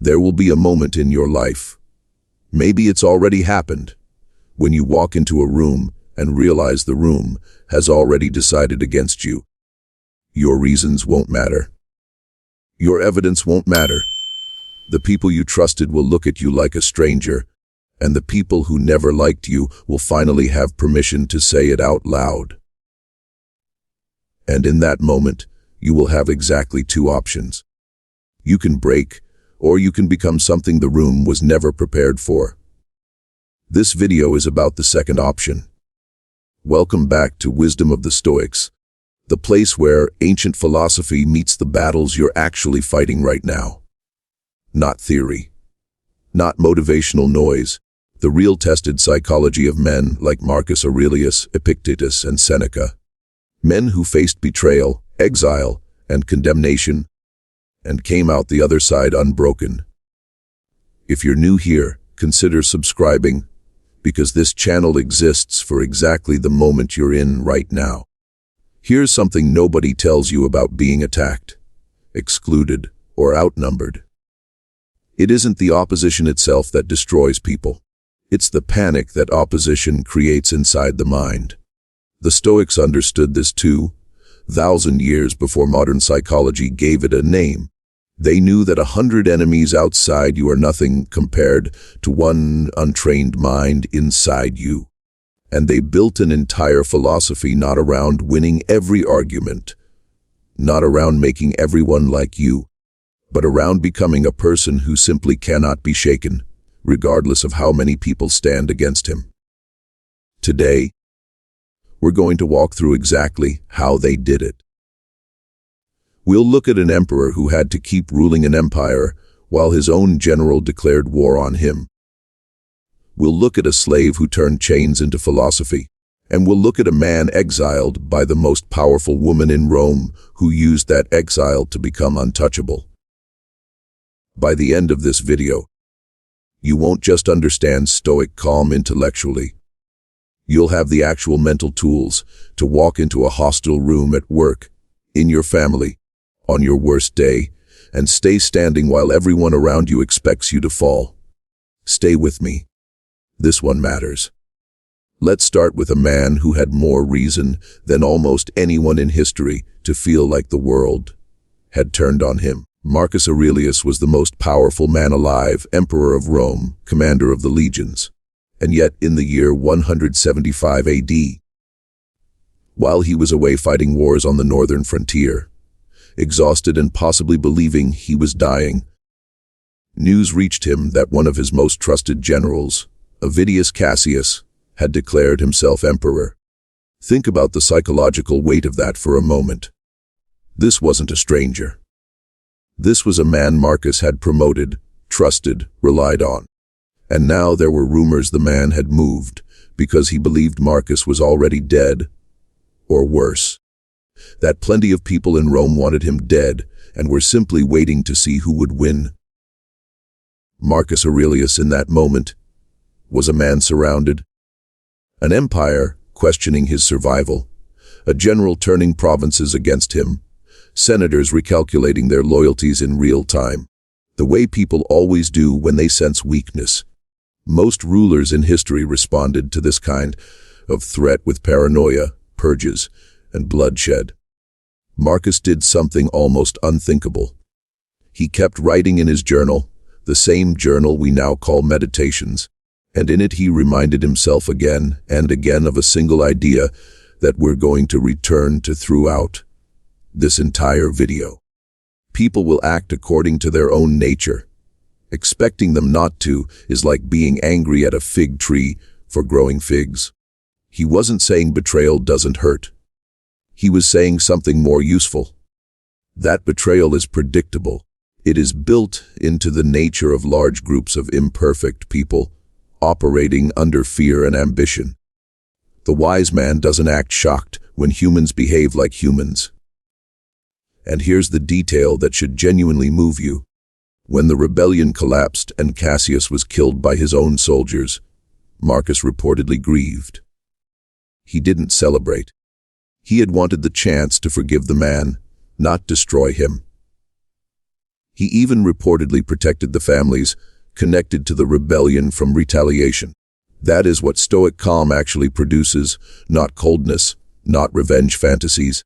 There will be a moment in your life, maybe it's already happened, when you walk into a room and realize the room has already decided against you. Your reasons won't matter. Your evidence won't matter. The people you trusted will look at you like a stranger, and the people who never liked you will finally have permission to say it out loud. And in that moment, you will have exactly two options. You can break, or you can become something the room was never prepared for. This video is about the second option. Welcome back to Wisdom of the Stoics, the place where ancient philosophy meets the battles you're actually fighting right now. Not theory, not motivational noise, the real tested psychology of men like Marcus Aurelius, Epictetus, and Seneca. Men who faced betrayal, exile, and condemnation, and came out the other side unbroken. If you're new here, consider subscribing, because this channel exists for exactly the moment you're in right now. Here's something nobody tells you about being attacked, excluded, or outnumbered. It isn't the opposition itself that destroys people. It's the panic that opposition creates inside the mind. The Stoics understood this 2,000 years before modern psychology gave it a name. They knew that 100 enemies outside you are nothing compared to one untrained mind inside you. And they built an entire philosophy not around winning every argument, not around making everyone like you, but around becoming a person who simply cannot be shaken, regardless of how many people stand against him. Today, we're going to walk through exactly how they did it. We'll look at an emperor who had to keep ruling an empire while his own general declared war on him. We'll look at a slave who turned chains into philosophy, and we'll look at a man exiled by the most powerful woman in Rome who used that exile to become untouchable. By the end of this video, you won't just understand Stoic calm intellectually. You'll have the actual mental tools to walk into a hostile room at work, in your family, on your worst day, and stay standing while everyone around you expects you to fall. Stay with me. This one matters. Let's start with a man who had more reason than almost anyone in history to feel like the world had turned on him. Marcus Aurelius was the most powerful man alive, emperor of Rome, commander of the legions. And yet, in the year 175 AD, while he was away fighting wars on the northern frontier, exhausted and possibly believing he was dying, news reached him that one of his most trusted generals, Avidius Cassius, had declared himself emperor. Think about the psychological weight of that for a moment. This wasn't a stranger. This was a man Marcus had promoted, trusted, relied on. And now there were rumors the man had moved because he believed Marcus was already dead, or worse, that plenty of people in Rome wanted him dead and were simply waiting to see who would win. Marcus Aurelius in that moment was a man surrounded, an empire questioning his survival, a general turning provinces against him, senators recalculating their loyalties in real time, the way people always do when they sense weakness. Most rulers in history responded to this kind of threat with paranoia, purges, and bloodshed. Marcus did something almost unthinkable. He kept writing in his journal, the same journal we now call meditations, and in it he reminded himself again and again of a single idea that we're going to return to throughout this entire video. People will act according to their own nature. Expecting them not to is like being angry at a fig tree for growing figs. He wasn't saying betrayal doesn't hurt. He was saying something more useful. That betrayal is predictable. It is built into the nature of large groups of imperfect people operating under fear and ambition. The wise man doesn't act shocked when humans behave like humans. And here's the detail that should genuinely move you. When the rebellion collapsed and Cassius was killed by his own soldiers, Marcus reportedly grieved. He didn't celebrate. He had wanted the chance to forgive the man, not destroy him. He even reportedly protected the families connected to the rebellion from retaliation. That is what Stoic calm actually produces, not coldness, not revenge fantasies.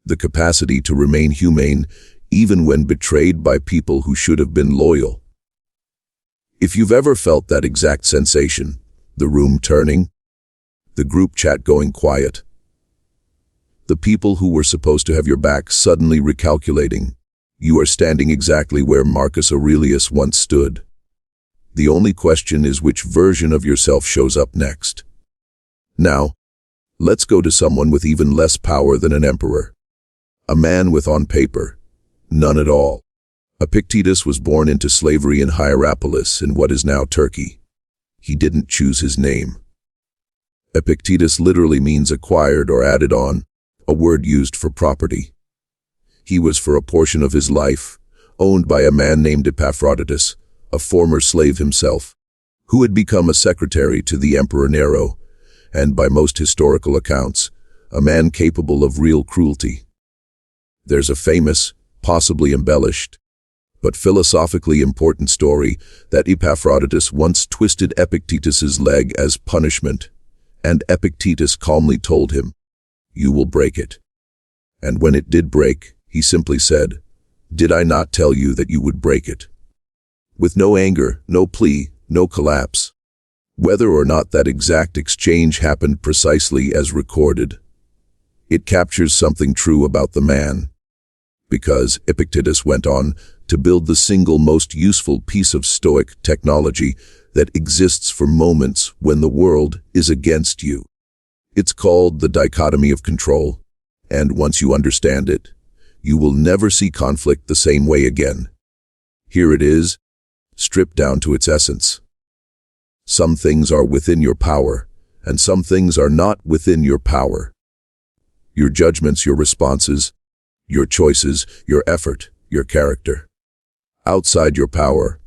The capacity to remain humane even when betrayed by people who should have been loyal. If you've ever felt that exact sensation, the room turning, the group chat going quiet, the people who were supposed to have your back suddenly recalculating, you are standing exactly where Marcus Aurelius once stood. The only question is which version of yourself shows up next. Now, let's go to someone with even less power than an emperor. A man with, on paper, none at all. Epictetus was born into slavery in Hierapolis in what is now Turkey. He didn't choose his name. Epictetus literally means acquired or added on, a word used for property. He was for a portion of his life owned by a man named Epictetus, a former slave himself, who had become a secretary to the Emperor Nero, and by most historical accounts, a man capable of real cruelty. There's a famous, possibly embellished, but philosophically important story that Epictetus once twisted Epictetus's leg as punishment, and Epictetus calmly told him, "You will break it." And when it did break, he simply said, "Did I not tell you that you would break it?" With no anger, no plea, no collapse. Whether or not that exact exchange happened precisely as recorded, it captures something true about the man. Because Epictetus went on to build the single most useful piece of Stoic technology that exists for moments when the world is against you. It's called the dichotomy of control, and once you understand it, you will never see conflict the same way again. Here it is, stripped down to its essence. Some things are within your power, and some things are not within your power. Your judgments, your responses, your choices, your effort, your character. Outside your power,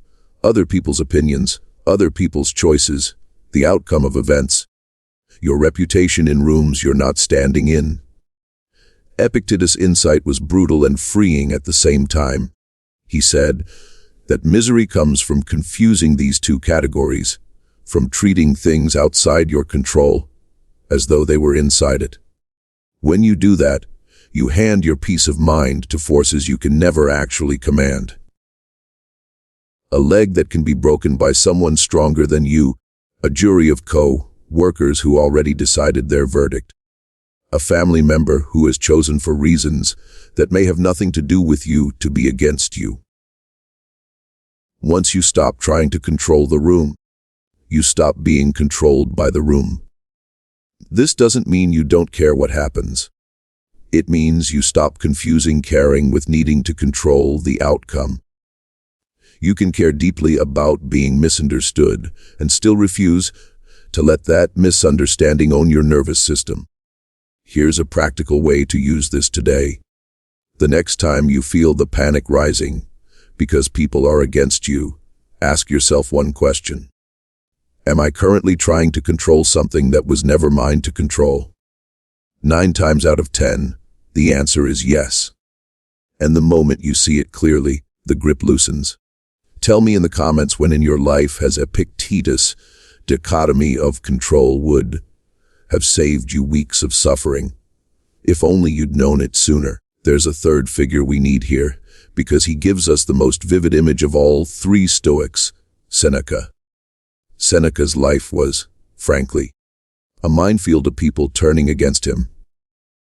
other people's opinions, other people's choices, the outcome of events, your reputation in rooms you're not standing in. Epictetus' insight was brutal and freeing at the same time. He said that misery comes from confusing these two categories, from treating things outside your control as though they were inside it. When you do that, you hand your peace of mind to forces you can never actually command. A leg that can be broken by someone stronger than you, a jury of co-workers who already decided their verdict, a family member who has chosen for reasons that may have nothing to do with you to be against you. Once you stop trying to control the room, you stop being controlled by the room. This doesn't mean you don't care what happens. It means you stop confusing caring with needing to control the outcome. You can care deeply about being misunderstood and still refuse to let that misunderstanding own your nervous system. Here's a practical way to use this today. The next time you feel the panic rising because people are against you, ask yourself one question. Am I currently trying to control something that was never mine to control? 9 times out of 10, the answer is yes. And the moment you see it clearly, the grip loosens. Tell me in the comments when in your life has Epictetus' dichotomy of control would have saved you weeks of suffering. If only you'd known it sooner. There's a third figure we need here, because he gives us the most vivid image of all 3 Stoics, Seneca. Seneca's life was, frankly, a minefield of people turning against him.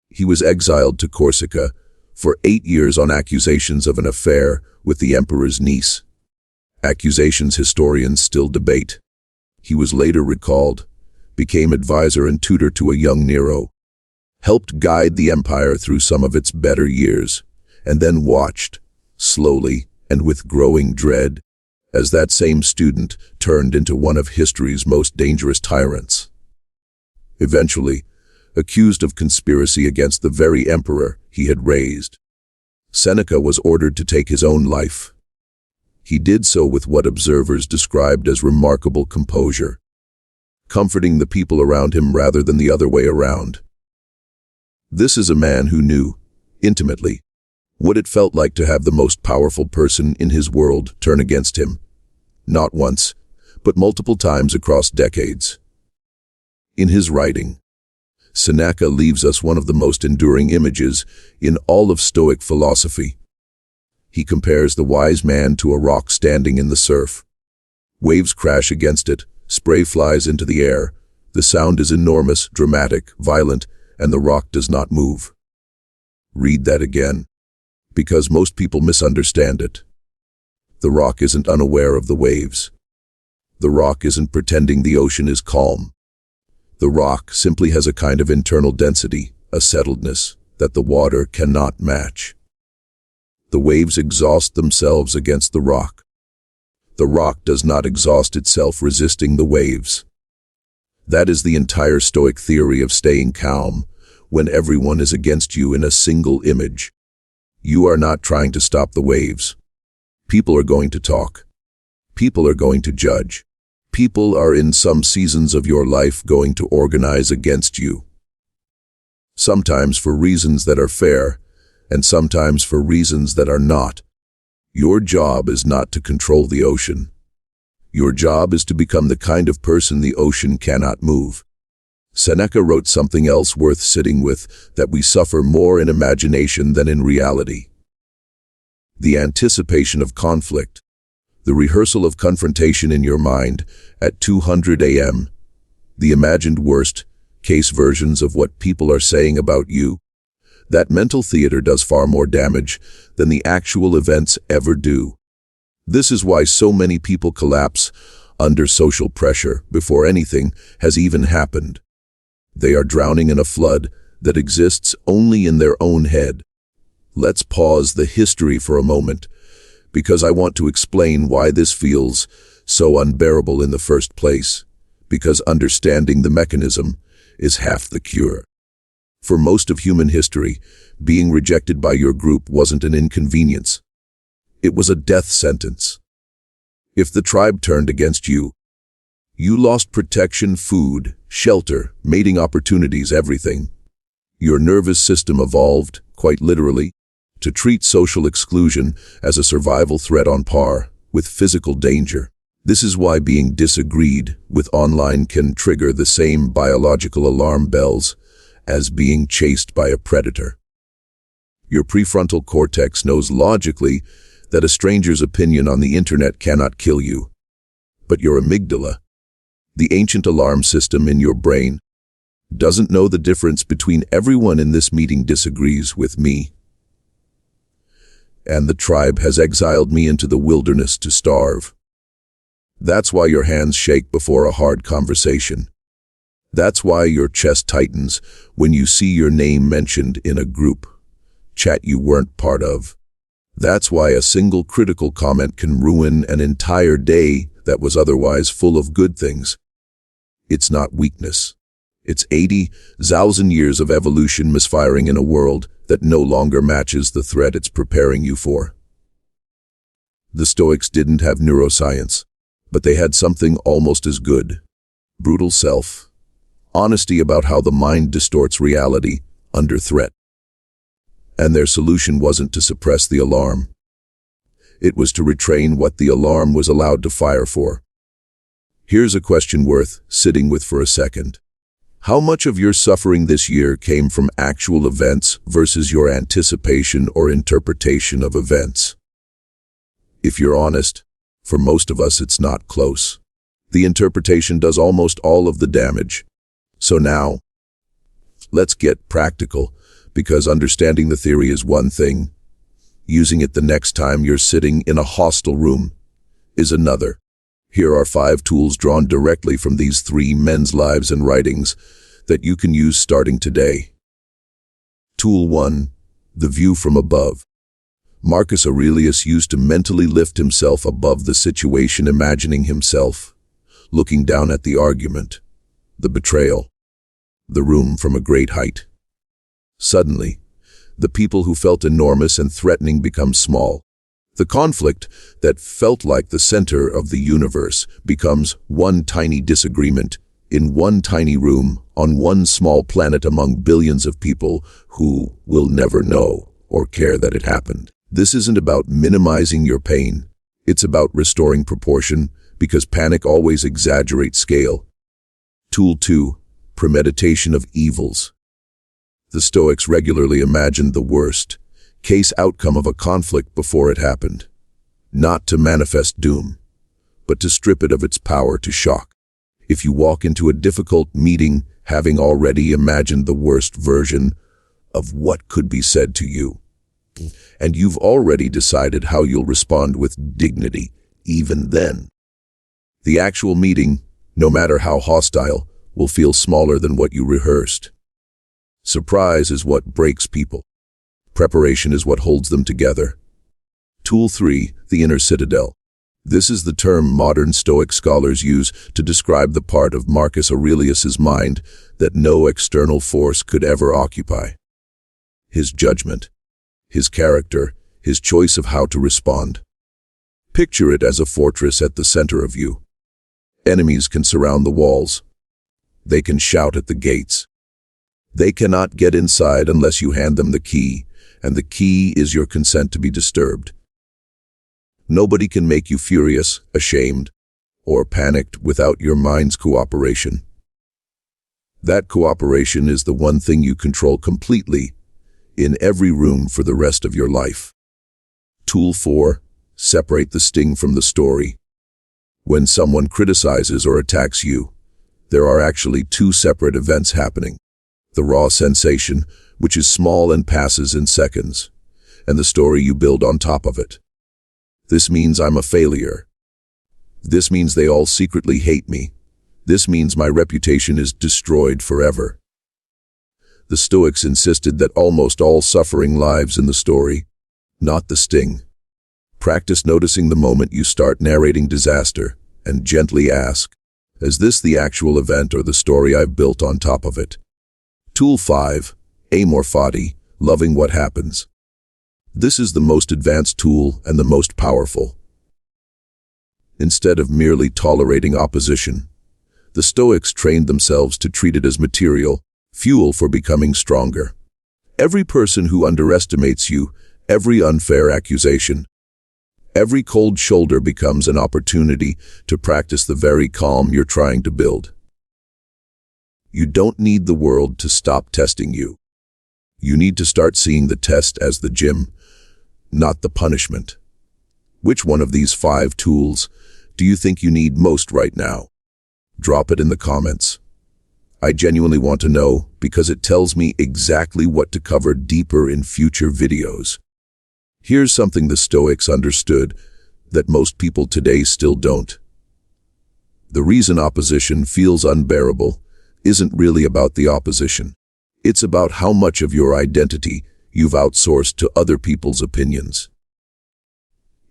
He was exiled to Corsica for 8 years on accusations of an affair with the emperor's niece. Accusations historians still debate. He was later recalled, became advisor and tutor to a young Nero, helped guide the empire through some of its better years, and then watched, slowly and with growing dread, as that same student turned into one of history's most dangerous tyrants. Eventually, accused of conspiracy against the very emperor he had raised, Seneca was ordered to take his own life. He did so with what observers described as remarkable composure, comforting the people around him rather than the other way around. This is a man who knew, intimately, what it felt like to have the most powerful person in his world turn against him. Not once, but multiple times across decades. In his writing, Seneca leaves us one of the most enduring images in all of Stoic philosophy. He compares the wise man to a rock standing in the surf. Waves crash against it, spray flies into the air, the sound is enormous, dramatic, violent, and the rock does not move. Read that again, because most people misunderstand it. The rock isn't unaware of the waves. The rock isn't pretending the ocean is calm. The rock simply has a kind of internal density, a settledness, that the water cannot match. The waves exhaust themselves against the rock. The rock does not exhaust itself resisting the waves. That is the entire Stoic theory of staying calm when everyone is against you in a single image. You are not trying to stop the waves. People are going to talk. People are going to judge. People are in some seasons of your life going to organize against you. Sometimes for reasons that are fair, and sometimes for reasons that are not. Your job is not to control the ocean. Your job is to become the kind of person the ocean cannot move. Seneca wrote something else worth sitting with, that we suffer more in imagination than in reality. The anticipation of conflict, the rehearsal of confrontation in your mind at 200 a.m., the imagined worst-case versions of what people are saying about you, that mental theater does far more damage than the actual events ever do. This is why so many people collapse under social pressure before anything has even happened. They are drowning in a flood that exists only in their own head. Let's pause the history for a moment, because I want to explain why this feels so unbearable in the first place, because understanding the mechanism is half the cure. For most of human history, being rejected by your group wasn't an inconvenience. It was a death sentence. If the tribe turned against you, you lost protection, food, shelter, mating opportunities, everything. Your nervous system evolved, quite literally, to treat social exclusion as a survival threat on par with physical danger. This is why being disagreed with online can trigger the same biological alarm bells as being chased by a predator. Your prefrontal cortex knows logically that a stranger's opinion on the internet cannot kill you. But your amygdala, the ancient alarm system in your brain, doesn't know the difference between everyone in this meeting disagrees with me, and the tribe has exiled me into the wilderness to starve. That's why your hands shake before a hard conversation. That's why your chest tightens when you see your name mentioned in a group chat you weren't part of. That's why a single critical comment can ruin an entire day that was otherwise full of good things. It's not weakness. It's 80,000 years of evolution misfiring in a world that no longer matches the threat it's preparing you for. The Stoics didn't have neuroscience, but they had something almost as good: brutal self, honesty about how the mind distorts reality under threat. And their solution wasn't to suppress the alarm. It was to retrain what the alarm was allowed to fire for. Here's a question worth sitting with for a second. How much of your suffering this year came from actual events versus your anticipation or interpretation of events? If you're honest, for most of us it's not close. The interpretation does almost all of the damage. So now, let's get practical, because understanding the theory is one thing. Using it the next time you're sitting in a hostile room is another. Here are 5 tools drawn directly from these 3 men's lives and writings that you can use starting today. Tool 1. The view from above. Marcus Aurelius used to mentally lift himself above the situation, imagining himself looking down at the argument, the betrayal, the room from a great height. Suddenly, the people who felt enormous and threatening become small. The conflict that felt like the center of the universe becomes one tiny disagreement in one tiny room on one small planet among billions of people who will never know or care that it happened. This isn't about minimizing your pain. It's about restoring proportion, because panic always exaggerates scale. Tool 2. Premeditation of evils. The Stoics regularly imagined the worst case outcome of a conflict before it happened, not to manifest doom, but to strip it of its power to shock. If you walk into a difficult meeting having already imagined the worst version of what could be said to you, and you've already decided how you'll respond with dignity, even then, the actual meeting, no matter how hostile, will feel smaller than what you rehearsed. Surprise is what breaks people. Preparation is what holds them together. Tool 3. The inner citadel. This is the term modern Stoic scholars use to describe the part of Marcus Aurelius's mind that no external force could ever occupy. His judgment, his character, his choice of how to respond. Picture it as a fortress at the center of you. Enemies can surround the walls. They can shout at the gates. They cannot get inside unless you hand them the key, and the key is your consent to be disturbed. Nobody can make you furious, ashamed, or panicked without your mind's cooperation. That cooperation is the one thing you control completely, in every room for the rest of your life. Tool 4. Separate the sting from the story. When someone criticizes or attacks you, there are actually two separate events happening. The raw sensation, which is small and passes in seconds, and the story you build on top of it. This means I'm a failure. This means they all secretly hate me. This means my reputation is destroyed forever. The Stoics insisted that almost all suffering lives in the story, not the sting. Practice noticing the moment you start narrating disaster, and gently ask, is this the actual event or the story I've built on top of it? Tool 5. Amor fati, loving what happens. This is the most advanced tool and the most powerful. Instead of merely tolerating opposition, the Stoics trained themselves to treat it as material, fuel for becoming stronger. Every person who underestimates you, every unfair accusation, every cold shoulder becomes an opportunity to practice the very calm you're trying to build. You don't need the world to stop testing you. You need to start seeing the test as the gym, not the punishment. Which one of these 5 tools do you think you need most right now? Drop it in the comments. I genuinely want to know because it tells me exactly what to cover deeper in future videos. Here's something the Stoics understood that most people today still don't. The reason opposition feels unbearable isn't really about the opposition. It's about how much of your identity you've outsourced to other people's opinions.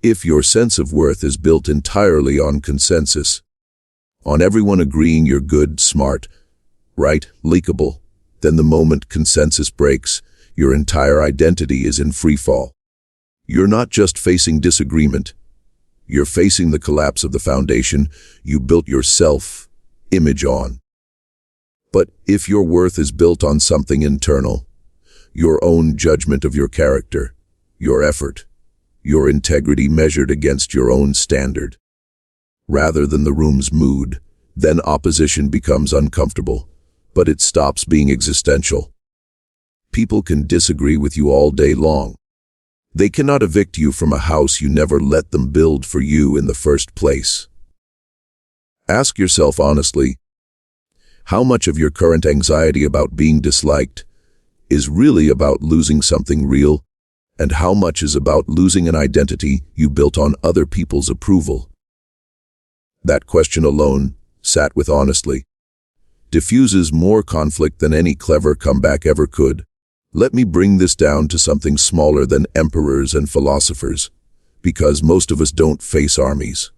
If your sense of worth is built entirely on consensus, on everyone agreeing you're good, smart, right, likable, then the moment consensus breaks, your entire identity is in free fall. You're not just facing disagreement, you're facing the collapse of the foundation you built your self-image on. But if your worth is built on something internal, your own judgment of your character, your effort, your integrity measured against your own standard, rather than the room's mood, then opposition becomes uncomfortable, but it stops being existential. People can disagree with you all day long. They cannot evict you from a house you never let them build for you in the first place. Ask yourself honestly, how much of your current anxiety about being disliked is really about losing something real, and how much is about losing an identity you built on other people's approval? That question alone, sat with honestly, diffuses more conflict than any clever comeback ever could. Let me bring this down to something smaller than emperors and philosophers, because most of us don't face armies.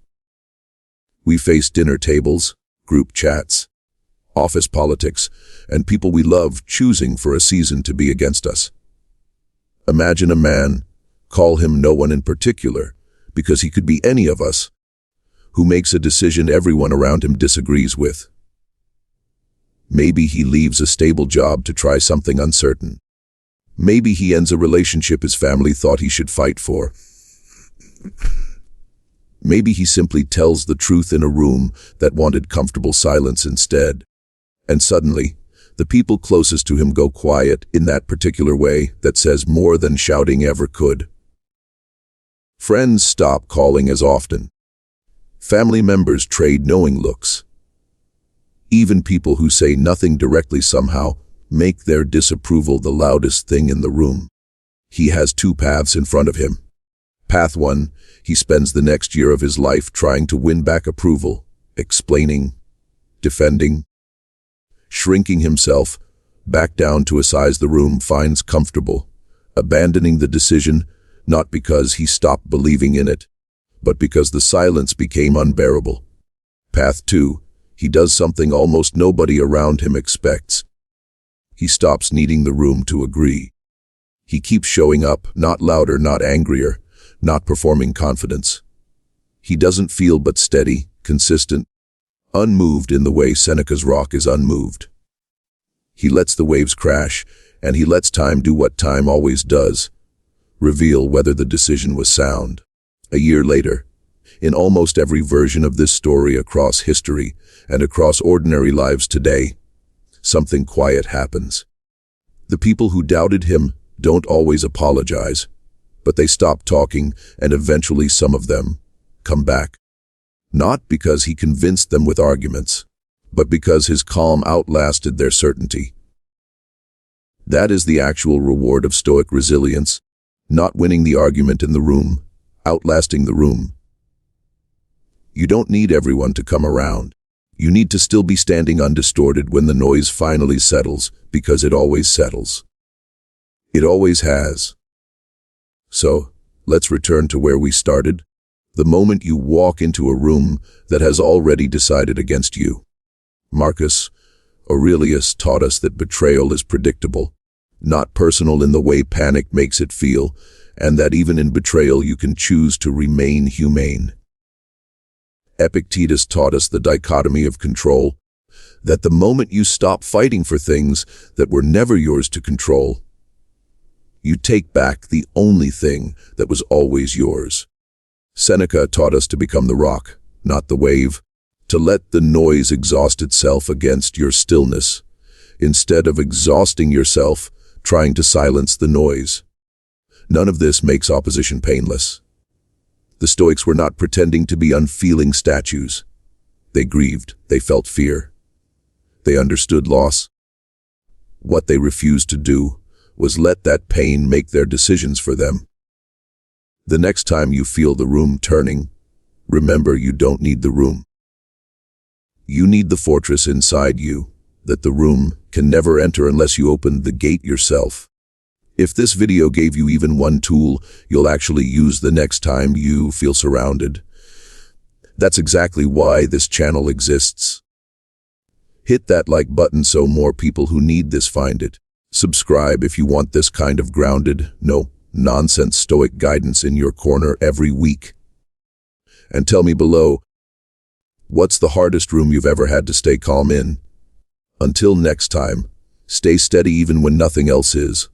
We face dinner tables, group chats, office politics, and people we love choosing for a season to be against us. Imagine a man, call him no one in particular, because he could be any of us, who makes a decision everyone around him disagrees with. Maybe he leaves a stable job to try something uncertain. Maybe he ends a relationship his family thought he should fight for. Maybe he simply tells the truth in a room that wanted comfortable silence instead. And suddenly, the people closest to him go quiet in that particular way that says more than shouting ever could. Friends stop calling as often. Family members trade knowing looks. Even people who say nothing directly somehow make their disapproval the loudest thing in the room. He has two paths in front of him. Path 1, he spends the next year of his life trying to win back approval, explaining, defending, shrinking himself back down to a size the room finds comfortable, abandoning the decision not because he stopped believing in it, but because the silence became unbearable. Path 2, he does something almost nobody around him expects. He stops needing the room to agree. He keeps showing up, not louder, not angrier, not performing confidence. He doesn't feel but steady, consistent, unmoved in the way Seneca's rock is unmoved. He lets the waves crash, and he lets time do what time always does, reveal whether the decision was sound. A year later, in almost every version of this story across history and across ordinary lives today, something quiet happens. The people who doubted him don't always apologize, but they stop talking, and eventually some of them come back. Not because he convinced them with arguments, but because his calm outlasted their certainty. That is the actual reward of Stoic resilience, not winning the argument in the room, outlasting the room. You don't need everyone to come around. You need to still be standing undistorted when the noise finally settles, because it always settles. It always has. So, let's return to where we started. The moment you walk into a room that has already decided against you. Marcus Aurelius taught us that betrayal is predictable, not personal in the way panic makes it feel, and that even in betrayal you can choose to remain humane. Epictetus taught us the dichotomy of control, that the moment you stop fighting for things that were never yours to control, you take back the only thing that was always yours. Seneca taught us to become the rock, not the wave, to let the noise exhaust itself against your stillness, instead of exhausting yourself trying to silence the noise. None of this makes opposition painless. The Stoics were not pretending to be unfeeling statues. They grieved, they felt fear. They understood loss. What they refused to do was let that pain make their decisions for them. The next time you feel the room turning, remember you don't need the room. You need the fortress inside you, that the room can never enter unless you open the gate yourself. If this video gave you even one tool you'll actually use the next time you feel surrounded, that's exactly why this channel exists. Hit that like button so more people who need this find it. Subscribe if you want this kind of grounded, no-nonsense Stoic guidance in your corner every week. And tell me below, what's the hardest room you've ever had to stay calm in? Until next time, stay steady even when nothing else is.